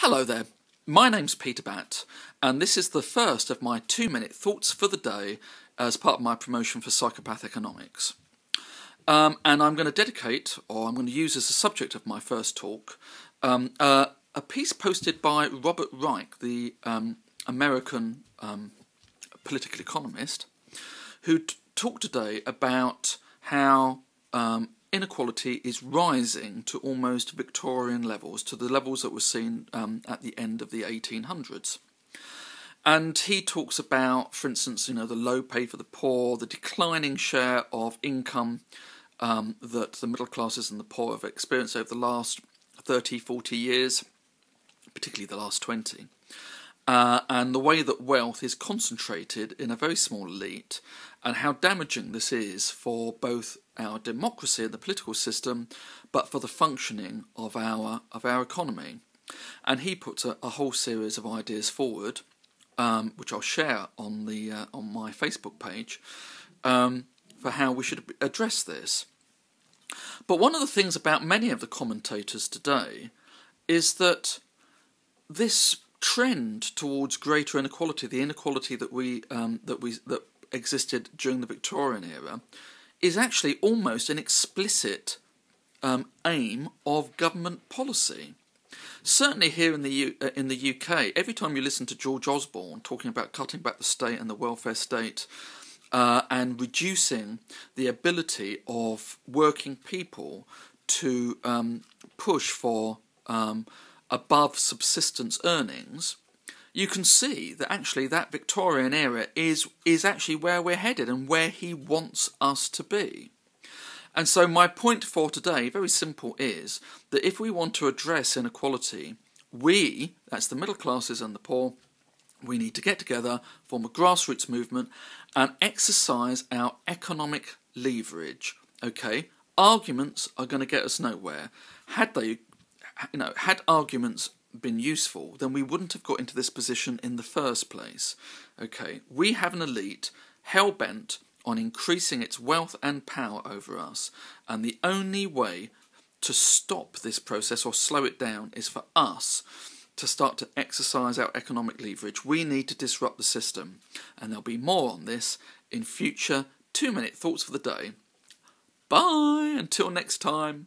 Hello there, my name's Peter Batt, and this is the first of my 2-minute thoughts for the day as part of my promotion for psychopath economics. And I'm going to dedicate, or I'm going to use as the subject of my first talk, a piece posted by Robert Reich, the American political economist, who talked today about how inequality is rising to almost Victorian levels, to the levels that were seen at the end of the 1800s. And he talks about, for instance, the low pay for the poor, the declining share of income that the middle classes and the poor have experienced over the last 30, 40 years, particularly the last 20. And the way that wealth is concentrated in a very small elite, and how damaging this is for both our democracy and the political system, but for the functioning of our economy. And he puts a whole series of ideas forward, which I'll share on my Facebook page, for how we should address this. But one of the things about many of the commentators today is that this trend towards greater inequality, the inequality that existed during the Victorian era, is actually almost an explicit aim of government policy. Certainly here in the UK, every time you listen to George Osborne talking about cutting back the state and the welfare state and reducing the ability of working people to push for above subsistence earnings, you can see that actually that Victorian era is actually where we're headed and where he wants us to be. And so my point for today, very simple, is that if we want to address inequality, that's the middle classes and the poor, we need to get together, form a grassroots movement and exercise our economic leverage. Okay, arguments are going to get us nowhere. Had arguments been useful, then we wouldn't have got into this position in the first place. Okay, we have an elite hell-bent on increasing its wealth and power over us, and the only way to stop this process or slow it down is for us to start to exercise our economic leverage. We need to disrupt the system, and there'll be more on this in future 2-minute thoughts for the day. Bye, until next time.